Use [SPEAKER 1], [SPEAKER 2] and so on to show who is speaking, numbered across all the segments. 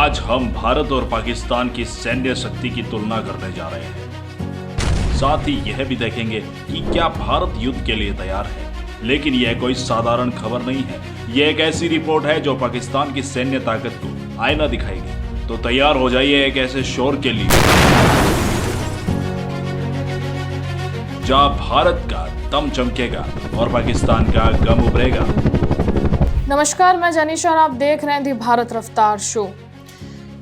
[SPEAKER 1] आज हम भारत और पाकिस्तान की सैन्य शक्ति की तुलना करने जा रहे हैं। साथ ही यह भी देखेंगे कि क्या भारत युद्ध के लिए तैयार है। लेकिन यह कोई साधारण खबर नहीं है, यह एक ऐसी रिपोर्ट है जो पाकिस्तान की सैन्य ताकत को आईना दिखाएगी। तो तैयार हो जाइए एक ऐसे शोर के लिए जहां भारत का दम चमकेगा और पाकिस्तान का गम उभरेगा।
[SPEAKER 2] नमस्कार, मैं जनीशा और आप देख रहे हैं दी भारत रफ्तार show.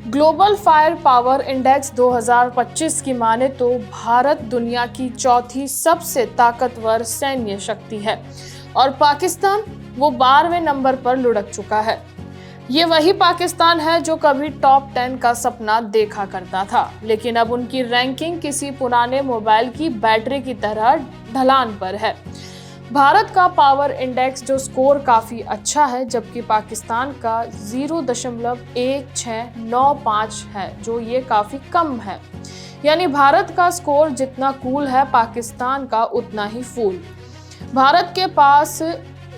[SPEAKER 2] Global fire power index 2025 की माने तो भारत दुनिया की चौथी सबसे ताकतवर सैन्य शक्ति है और पाकिस्तान वो 12वें नंबर पर लुढ़क चुका है। ये वही पाकिस्तान है जो कभी टॉप 10 का सपना देखा करता था, लेकिन अब उनकी रैंकिंग किसी पुराने मोबाइल की बैटरी की तरह ढलान पर है। भारत का पावर इंडेक्स जो स्कोर काफी अच्छा है, जबकि पाकिस्तान का 0.1695 है, जो ये काफी कम है। यानी भारत का स्कोर जितना कूल है, पाकिस्तान का उतना ही फूल। भारत के पास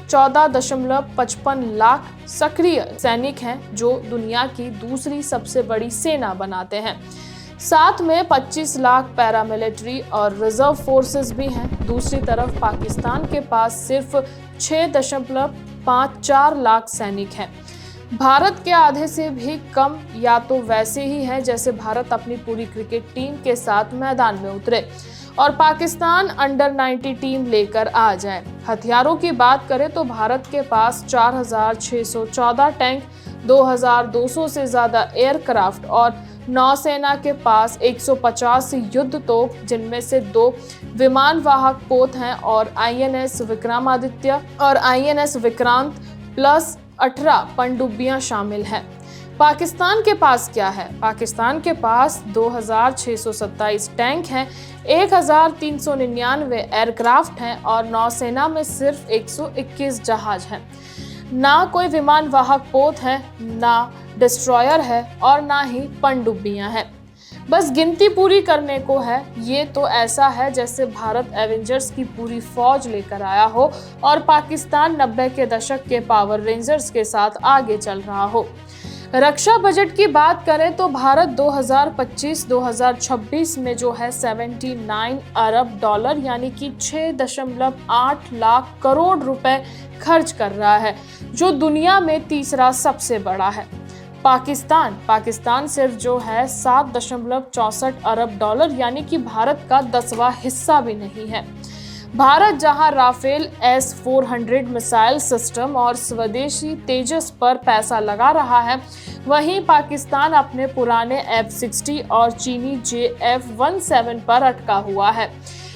[SPEAKER 2] 14.55 लाख सक्रिय सैनिक हैं, जो दुनिया की दूसरी सबसे बड़ी सेना बनाते हैं। साथ में 25 लाख पैरामिलिट्री और रिजर्व फोर्सेस भी हैं। दूसरी तरफ पाकिस्तान के पास सिर्फ 6.54 लाख सैनिक हैं। भारत के आधे से भी कम, या तो वैसे ही है जैसे भारत अपनी पूरी क्रिकेट टीम के साथ मैदान में उतरे और पाकिस्तान अंडर 90 टीम लेकर आ जाए। हथियारों की बात करें तो भारत के पास 4,614 टैंक, 2,200 से ज्यादा एयरक्राफ्ट और नौसेना के पास 150 युद्ध तोप, जिनमें से 2 विमान वाहक पोत हैं और INS विक्रमादित्य और INS विक्रांत प्लस 18 पनडुब्बियां शामिल हैं। पाकिस्तान के पास क्या है? पाकिस्तान के पास 2,627 टैंक हैं, 1,399 एयरक्राफ्ट हैं और नौसेना में सिर्फ 121 जहाज हैं। ना कोई विमान वाहक पोत है, ना डिस्ट्रॉयर है और ना ही पनडुब्बियां हैं। बस गिनती पूरी करने को है। ये तो ऐसा है जैसे भारत एवेंजर्स की पूरी फौज लेकर आया हो और पाकिस्तान 90 के दशक के पावर रेंजर्स के साथ आगे चल रहा हो। रक्षा बजट की बात करें तो भारत 2025-2026 में जो है 79 अरब डॉलर यानी कि 6.8 लाख करोड़ रुपए खर्च कर रहा है, जो दुनिया में तीसरा सबसे बड़ा है। पाकिस्तान सिर्फ जो है 7.64 अरब डॉलर यानी कि भारत का 10वां हिस्सा भी नहीं है। भारत जहां राफेल S-400 मिसाइल सिस्टम और स्वदेशी तेजस पर पैसा लगा रहा है, वहीं पाकिस्तान अपने पुराने F-60 और चीनी JF-17 पर अटका हुआ है।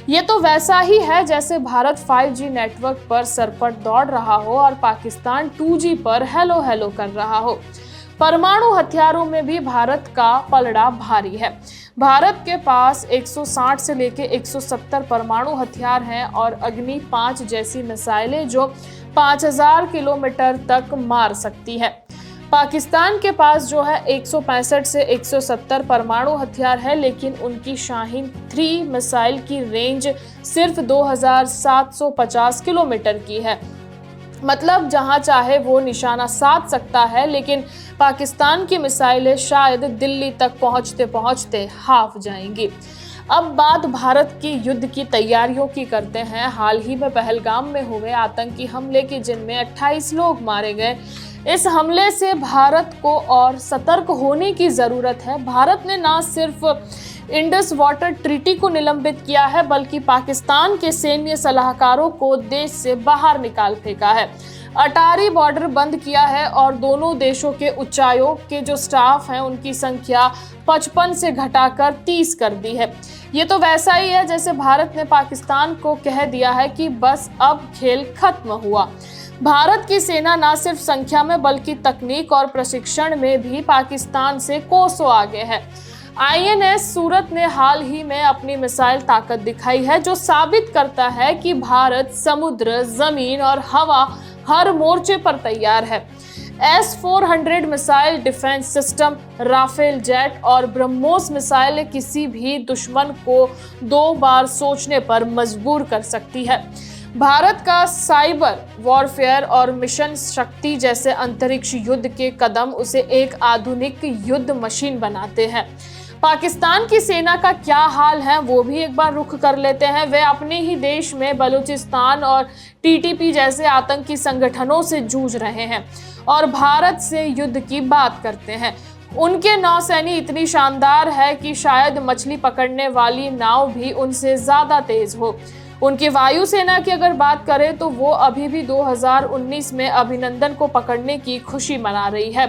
[SPEAKER 2] ये तो वैसा ही है जैसे भारत 5G नेटवर्क पर सरपट दौड़ रहा हो और पाकिस्तान 2G पर हेलो हेलो कर रहा हो। परमाणु हथियारों में भी भारत का पलड़ा भारी है। भारत के पास 160 से लेकर 170 परमाणु हथियार हैं और अग्नि 5 जैसी मिसाइलें जो 5000 किलोमीटर तक मार सकती है। पाकिस्तान के पास जो है 165 से 170 परमाणु हथियार है, लेकिन उनकी शाहीन 3 मिसाइल की रेंज सिर्फ 2750 किलोमीटर की है। मतलब जहां चाहे वो निशाना साध सकता है, लेकिन पाकिस्तान की मिसाइलें शायद दिल्ली तक पहुंचते पहुंचते हाफ जाएंगी। अब बात भारत की युद्ध की तैयारियों की करते हैं। हाल ही में पहलगाम में हुए आतंकी हमले की, जिनमें 28 लोग मारे गए। इस हमले से भारत को और सतर्क होने की जरूरत है। भारत ने ना सिर्फ इंडस वाटर ट्रीटी को निलंबित किया है, बल्कि पाकिस्तान के सैन्य सलाहकारों को देश से बाहर निकाल फेंका है। अटारी बॉर्डर बंद किया है और दोनों देशों के उच्चायोग के जो स्टाफ हैं, उनकी संख्या 55 से घटाकर 30 कर दी है। ये तो वैसा ही है जैसे भारत ने पाकिस्तान को कह दिया है कि बस अब खेल खत्म हुआ। भारत की सेना न सिर्फ संख्या में बल्कि तकनीक और प्रशिक्षण में भी पाकिस्तान से कोसों आगे है। INS सूरत ने हाल ही में अपनी मिसाइल ताकत दिखाई है, जो साबित करता है कि भारत समुद्र, जमीन और हवा हर मोर्चे पर तैयार है। S-400 missile defence system, Rafale jet और ब्रह्मोस मिसाइल किसी भी दुश्मन को 2 बार सोचने पर मजबूर कर सकती है। भारत का साइबर वॉरफेयर और मिशन शक्ति जैसे अंतरिक्ष युद्ध के कदम उसे एक आधुनिक युद्ध मशीन बनाते हैं। पाकिस्तान की सेना का क्या हाल है वो भी एक बार रुख कर लेते हैं। वे अपने ही देश में बलूचिस्तान और टीटीपी जैसे आतंकी संगठनों से जूझ रहे हैं और भारत से युद्ध की बात करते हैं। उनके नौसैनी इतनी शानदार है कि शायद मछली पकड़ने वाली नाव भी उनसे ज्यादा तेज हो। उनकी वायुसेना की अगर बात करें तो वो अभी भी 2019 में अभिनंदन को पकड़ने की खुशी मना रही है,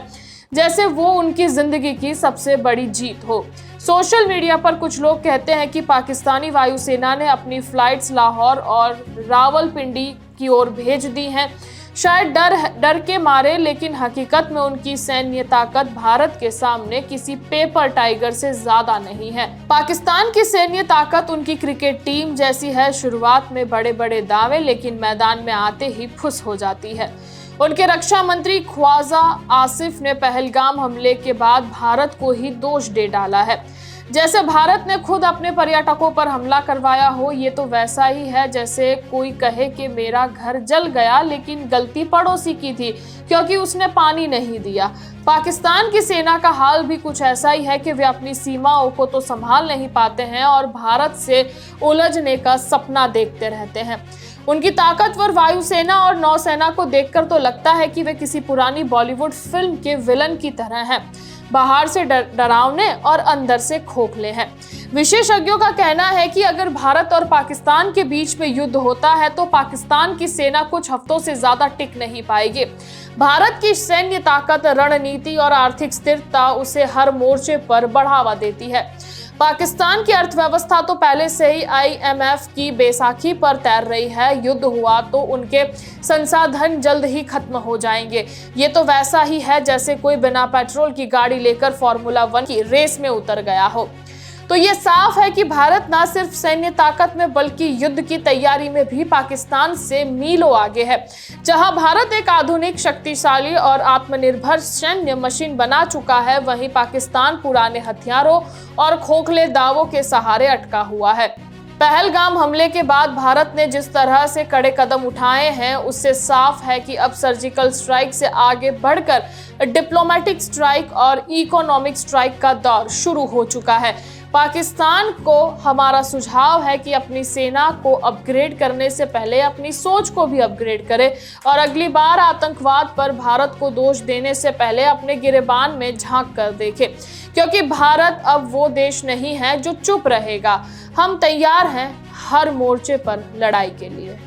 [SPEAKER 2] जैसे वो उनकी जिंदगी की सबसे बड़ी जीत हो। सोशल मीडिया पर कुछ लोग कहते हैं कि पाकिस्तानी वायुसेना ने अपनी फ्लाइट्स लाहौर और रावलपिंडी की ओर भेज दी हैं, शायद डर के मारे, लेकिन हकीकत में उनकी सैन्य ताकत भारत के सामने किसी पेपर टाइगर से ज्यादा नहीं है। पाकिस्तान की सैन्य ताकत उनकी क्रिकेट टीम जैसी है, शुरुआत में बड़े बड़े दावे, लेकिन मैदान में आते ही फुस हो जाती है। उनके रक्षा मंत्री ख्वाजा आसिफ ने पहलगाम हमले के बाद भारत को ही दोष दे डाला है, जैसे भारत ने खुद अपने पर्यटकों पर हमला करवाया हो। ये तो वैसा ही है जैसे कोई कहे कि मेरा घर जल गया लेकिन गलती पड़ोसी की थी क्योंकि उसने पानी नहीं दिया। पाकिस्तान की सेना का हाल भी कुछ ऐसा ही है कि वे अपनी सीमाओं को तो संभाल नहीं पाते हैं और भारत से उलझने का सपना देखते रहते हैं। उनकी ताकतवर वायुसेना और नौसेना को देखकर तो लगता है कि वे किसी पुरानी बॉलीवुड फिल्म के विलन की तरह हैं, बाहर से डरावने और अंदर से खोखले हैं। विशेषज्ञों का कहना है कि अगर भारत और पाकिस्तान के बीच में युद्ध होता है तो पाकिस्तान की सेना कुछ हफ्तों से ज्यादा टिक नहीं पाएगी। भारत की सैन्य ताकत, रणनीति और आर्थिक स्थिरता उसे हर मोर्चे पर बढ़ावा देती है। पाकिस्तान की अर्थव्यवस्था तो पहले से ही IMF की बैसाखी पर तैर रही है। युद्ध हुआ तो उनके संसाधन जल्द ही खत्म हो जाएंगे। ये तो वैसा ही है जैसे कोई बिना पेट्रोल की गाड़ी लेकर फॉर्मूला 1 की रेस में उतर गया हो। तो ये साफ है कि भारत न सिर्फ सैन्य ताकत में बल्कि युद्ध की तैयारी में भी पाकिस्तान से मीलों आगे है। जहां भारत एक आधुनिक, शक्तिशाली और आत्मनिर्भर सैन्य मशीन बना चुका है, वहीं पाकिस्तान पुराने हथियारों और खोखले दावों के सहारे अटका हुआ है। पहलगाम हमले के बाद भारत ने जिस तरह से कड़े कदम उठाए हैं, उससे साफ है कि अब सर्जिकल स्ट्राइक से आगे बढ़कर डिप्लोमेटिक स्ट्राइक और इकोनॉमिक स्ट्राइक का दौर शुरू हो चुका है। पाकिस्तान को हमारा सुझाव है कि अपनी सेना को अपग्रेड करने से पहले अपनी सोच को भी अपग्रेड करे और अगली बार आतंकवाद पर भारत को दोष देने से पहले अपने गिरेबान में झांक कर देखे, क्योंकि भारत अब वो देश नहीं है जो चुप रहेगा। हम तैयार हैं हर मोर्चे पर लड़ाई के लिए।